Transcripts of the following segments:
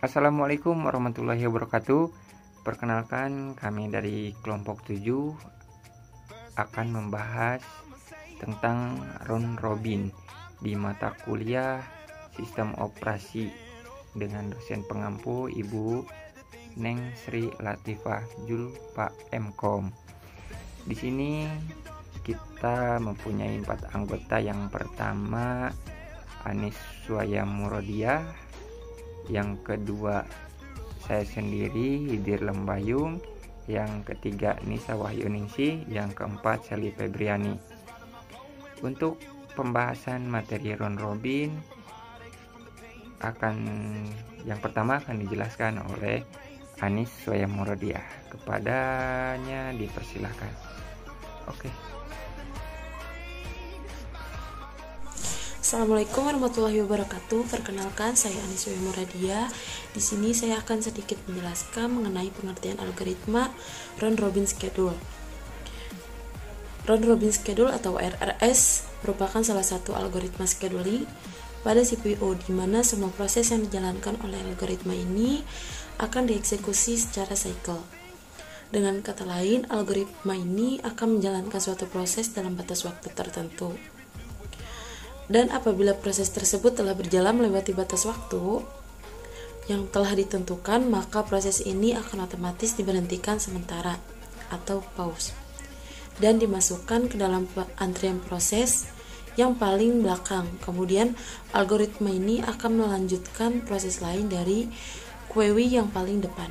Assalamualaikum warahmatullahi wabarakatuh. Perkenalkan, kami dari kelompok 7 akan membahas tentang round robin di mata kuliah sistem operasi dengan dosen pengampu Ibu Neng Sri Latifah Julpa MKom. Di sini kita mempunyai 4 anggota. Yang pertama Anis Suaya Murodiah, yang kedua saya sendiri Hidir Lembayung, yang ketiga Nisa Wahyuningsih, yang keempat Sally Febriani. Untuk pembahasan materi round robin yang pertama akan dijelaskan oleh Anis Suaya Murodiah. Kepadanya dipersilahkan. Oke. Assalamualaikum warahmatullahi wabarakatuh. Perkenalkan, saya Anis Suaya Murodiah. Di sini saya akan sedikit menjelaskan mengenai pengertian algoritma round robin schedule. Round robin schedule atau RRS merupakan salah satu algoritma scheduling pada CPU, di mana semua proses yang dijalankan oleh algoritma ini akan dieksekusi secara cycle. Dengan kata lain, algoritma ini akan menjalankan suatu proses dalam batas waktu tertentu. Dan apabila proses tersebut telah berjalan melewati batas waktu yang telah ditentukan, maka proses ini akan otomatis diberhentikan sementara atau pause dan dimasukkan ke dalam antrian proses yang paling belakang. Kemudian algoritma ini akan melanjutkan proses lain dari queue yang paling depan.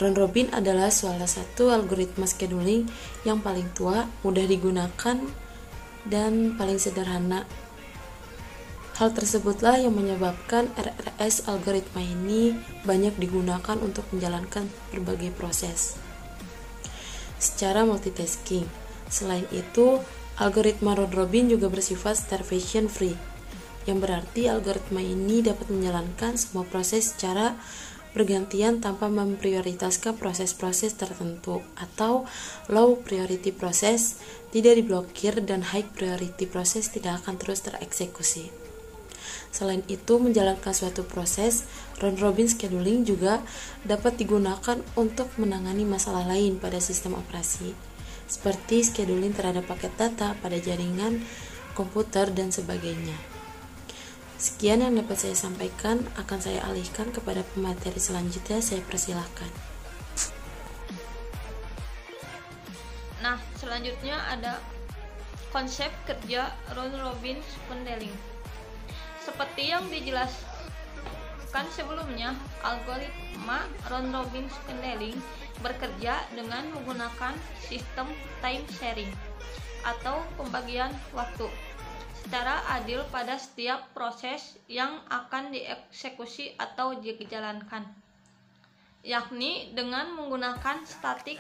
Round robin adalah salah satu algoritma scheduling yang paling tua, mudah digunakan, dan paling sederhana. Hal tersebutlah yang menyebabkan RRS algoritma ini banyak digunakan untuk menjalankan berbagai proses secara multitasking. Selain itu, algoritma round robin juga bersifat starvation free, yang berarti algoritma ini dapat menjalankan semua proses secara bergantian tanpa memprioritaskan proses-proses tertentu, atau low priority proses tidak diblokir dan high priority proses tidak akan terus tereksekusi. Selain itu, menjalankan suatu proses round robin scheduling juga dapat digunakan untuk menangani masalah lain pada sistem operasi, seperti scheduling terhadap paket data pada jaringan komputer dan sebagainya. Sekian yang dapat saya sampaikan, akan saya alihkan kepada pemateri selanjutnya. Saya persilahkan. Nah, selanjutnya ada konsep kerja round robin scheduling. Seperti yang dijelaskan sebelumnya, algoritma round robin scheduling bekerja dengan menggunakan sistem time sharing atau pembagian waktu secara adil pada setiap proses yang akan dieksekusi atau dijalankan, yakni dengan menggunakan static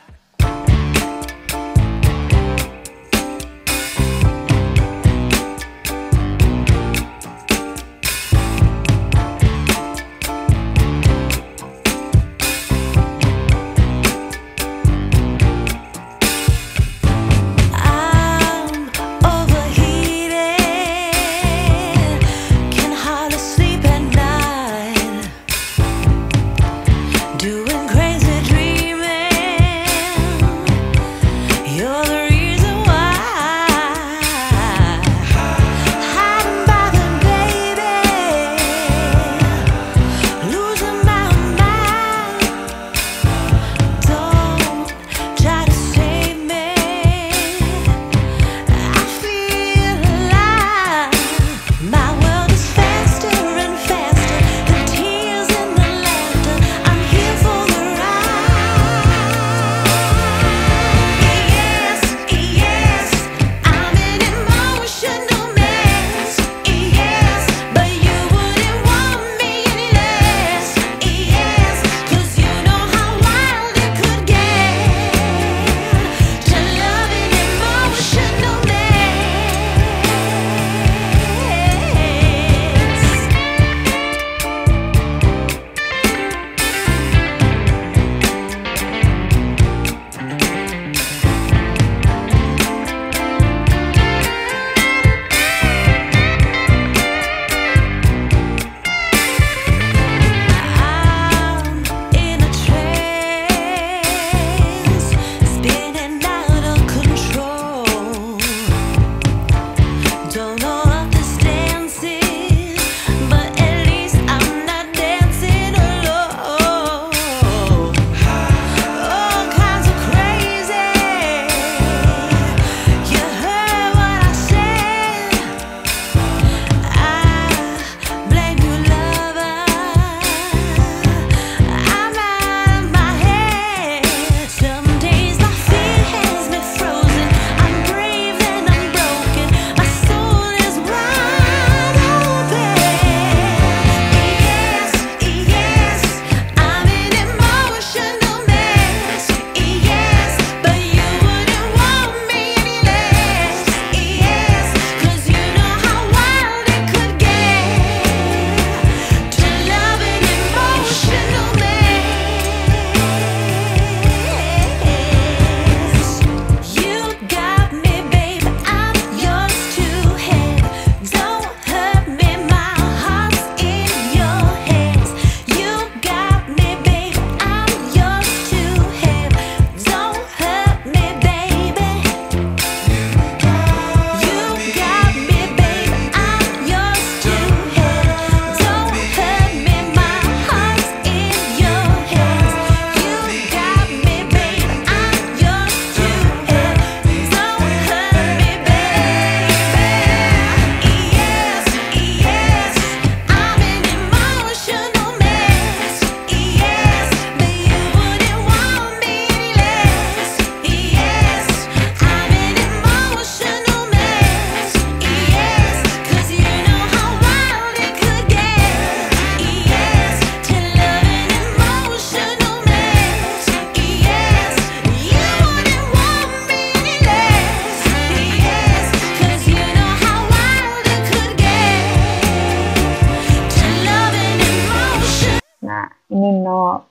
ini 0.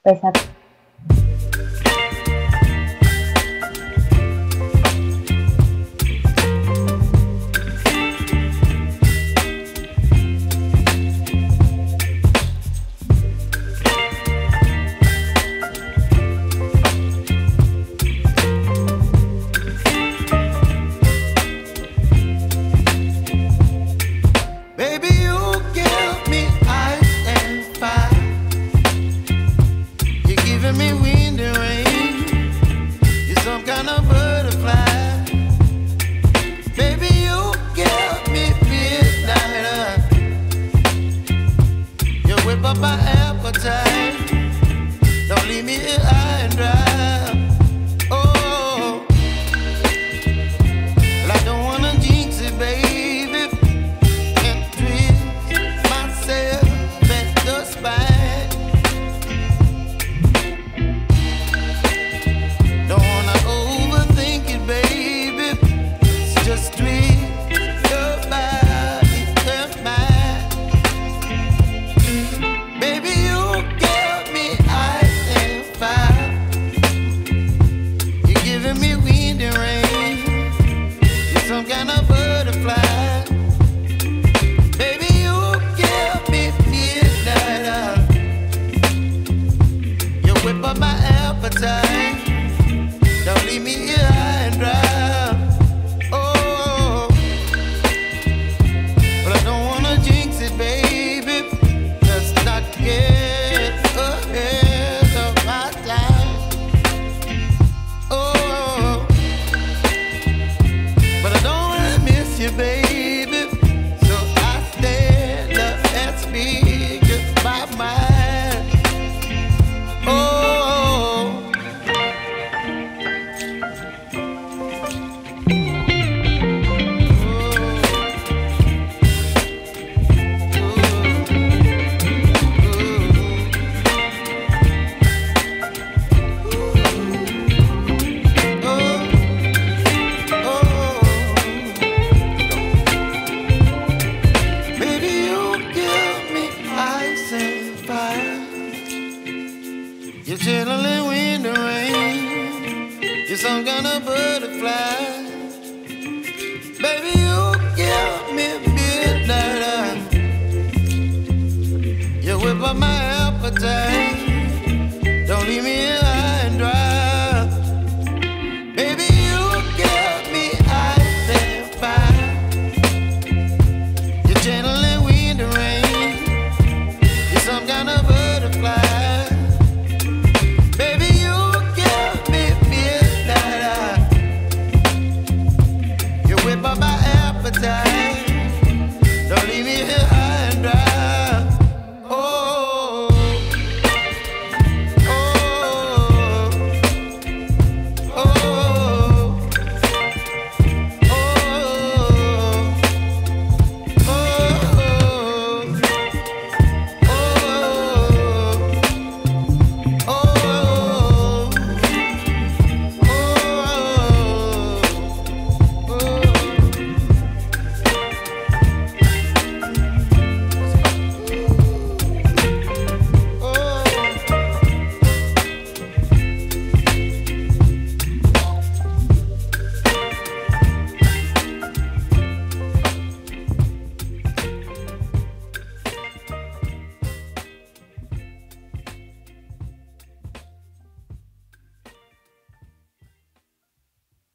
P1.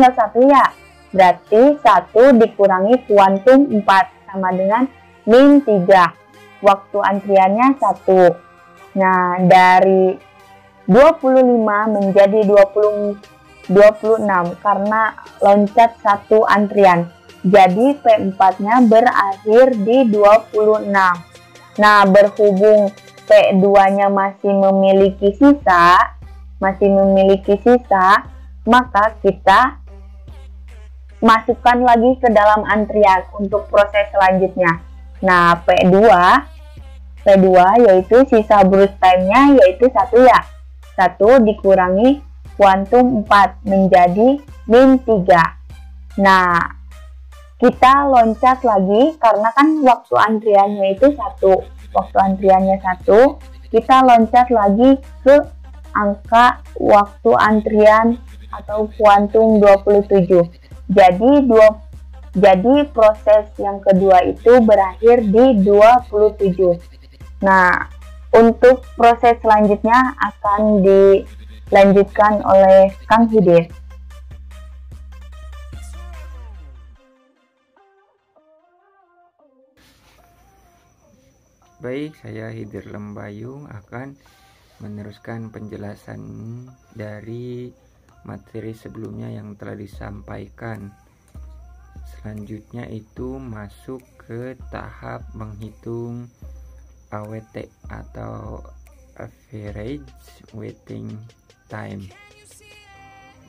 Satu ya, berarti 1 dikurangi kuantum 4 sama dengan min 3. Waktu antriannya 1. Nah, dari 25 menjadi 26 karena loncat 1 antrian. Jadi P4-nya berakhir di 26. Nah, berhubung P2-nya masih memiliki sisa, maka kita masukkan lagi ke dalam antrian untuk proses selanjutnya. Nah, P2 yaitu sisa burst time-nya yaitu 1 ya. 1 dikurangi kuantum 4 menjadi min 3. Nah, kita loncat lagi karena kan waktu antriannya itu 1. Waktu antriannya 1, kita loncat lagi ke angka waktu antrian atau kuantum 27. Jadi proses yang kedua itu berakhir di 27. Nah, untuk proses selanjutnya akan dilanjutkan oleh Kang Hidayat. Baik, saya Hidir Lembayung akan meneruskan penjelasan dari materi sebelumnya yang telah disampaikan. Selanjutnya itu masuk ke tahap menghitung AWT atau Average Waiting Time.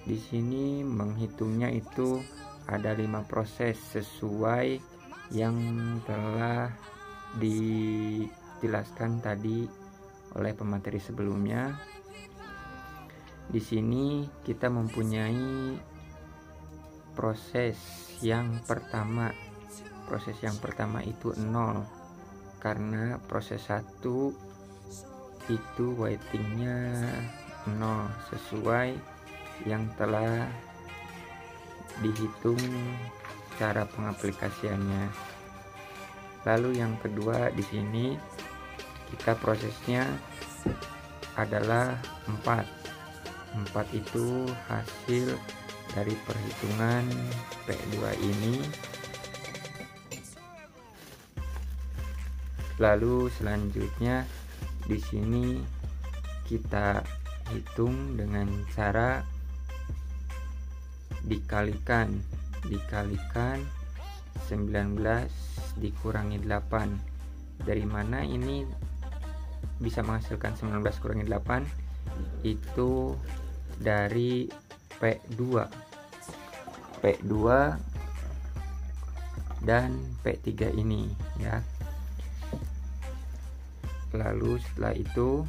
Di sini menghitungnya itu ada 5 proses sesuai yang telah dijelaskan tadi oleh pemateri sebelumnya. Di sini kita mempunyai proses yang pertama. Proses yang pertama itu 0 karena proses 1 itu waitingnya 0 sesuai yang telah dihitung cara pengaplikasiannya. Lalu yang kedua di sini kita prosesnya adalah 4. 4 itu hasil dari perhitungan P2 ini. Lalu selanjutnya di sini kita hitung dengan cara dikalikan 19 dikurangi 8. Dari mana ini bisa menghasilkan 19 kurangi 8? Itu dari P2 dan P3 ini ya. Lalu setelah itu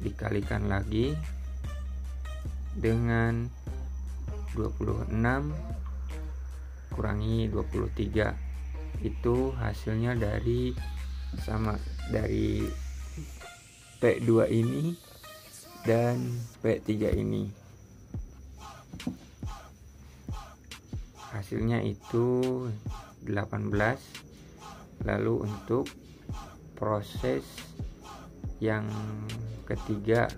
dikalikan lagi dengan 26 kurangi 23. Itu hasilnya dari P2 ini dan P3 ini. Hasilnya itu 18. Lalu untuk proses yang ketiga,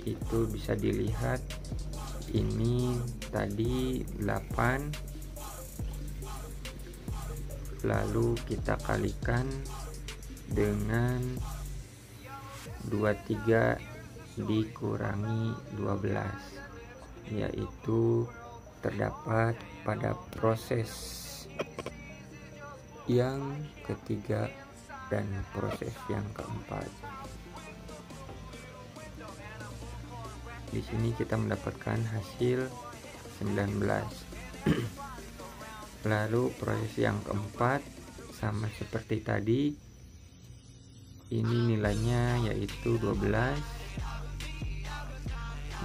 itu bisa dilihat ini tadi 8, lalu kita kalikan dengan 23 dikurangi 12, yaitu terdapat pada proses yang ketiga dan proses yang keempat. Di sini kita mendapatkan hasil 19. Lalu proses yang keempat sama seperti tadi, ini nilainya yaitu 12.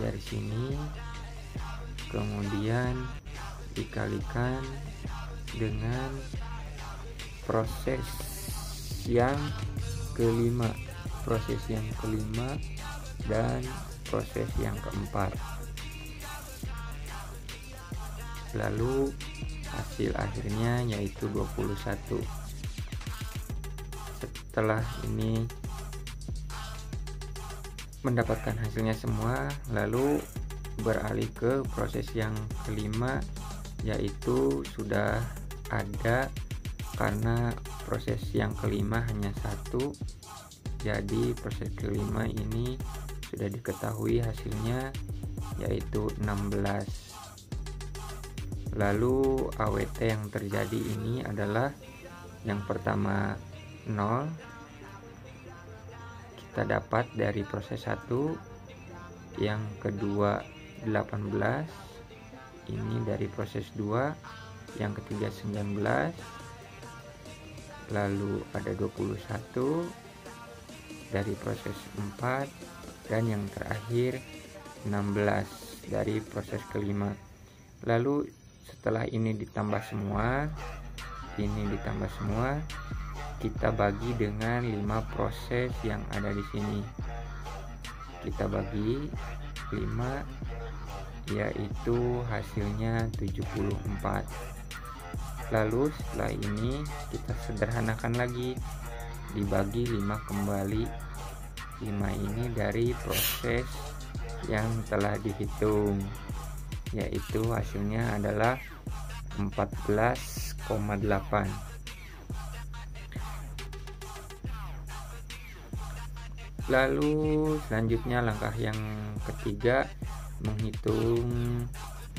Dari sini kemudian dikalikan dengan proses yang kelima, dan proses yang keempat. Lalu hasil akhirnya yaitu 21. Setelah ini mendapatkan hasilnya semua, lalu beralih ke proses yang kelima, yaitu sudah ada karena proses yang kelima hanya 1. Jadi proses kelima ini sudah diketahui hasilnya yaitu 16. Lalu AWT yang terjadi ini adalah yang pertama 0, kita dapat dari proses 1, yang kedua 18, ini dari proses 2, yang ketiga 19, lalu ada 21 dari proses 4, dan yang terakhir 16 dari proses kelima. Lalu setelah ini ditambah semua, ini ditambah semua, kita bagi dengan 5 proses yang ada di sini. Kita bagi 5, yaitu hasilnya 74. Lalu setelah ini kita sederhanakan lagi, dibagi 5 kembali. 5 ini dari proses yang telah dihitung, yaitu hasilnya adalah 14,8. Lalu selanjutnya langkah yang ketiga, menghitung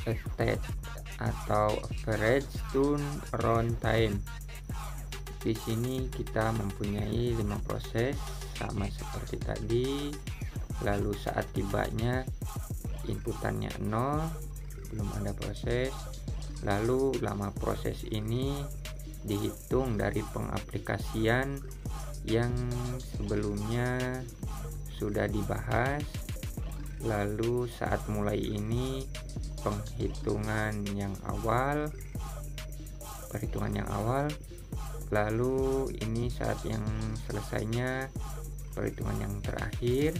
attach atau average turnaround time. Di sini kita mempunyai 5 proses sama seperti tadi. Lalu saat tibanya inputannya 0, belum ada proses. Lalu lama proses ini dihitung dari pengaplikasian yang sebelumnya sudah dibahas. Lalu saat mulai ini perhitungan yang awal. Lalu ini saat yang selesainya perhitungan yang terakhir.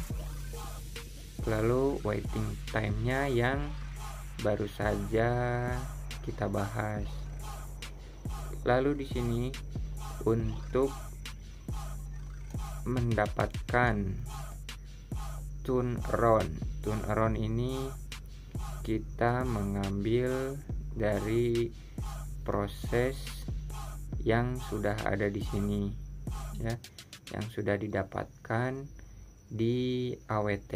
Lalu waiting time-nya yang baru saja kita bahas. Lalu di sini untuk mendapatkan turnaround ini kita mengambil dari proses yang sudah ada di sini, ya, yang sudah didapatkan di AWT.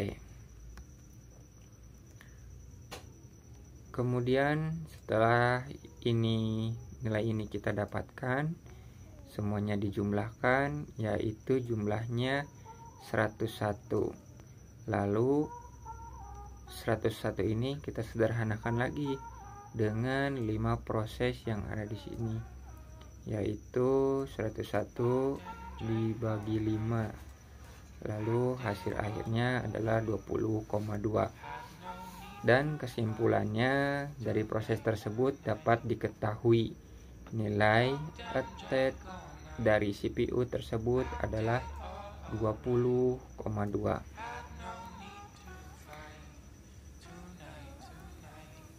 Kemudian setelah ini nilai ini kita dapatkan, semuanya dijumlahkan, yaitu jumlahnya 101. Lalu 101 ini kita sederhanakan lagi dengan 5 proses yang ada di sini, yaitu 101 dibagi 5. Lalu hasil akhirnya adalah 20,2. Dan kesimpulannya dari proses tersebut dapat diketahui nilai attach dari CPU tersebut adalah 20,2.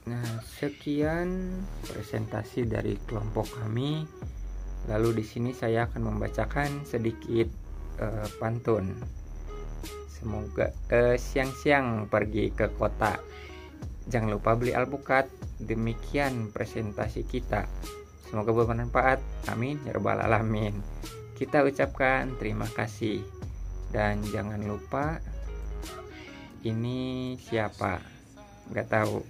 Nah, sekian presentasi dari kelompok kami. Lalu di sini saya akan membacakan sedikit pantun. Semoga siang-siang pergi ke kota, jangan lupa beli alpukat. Demikian presentasi kita. Semoga bermanfaat. Amin ya rabbal alamin. Kita ucapkan terima kasih. Dan jangan lupa, ini siapa? Nggak tahu.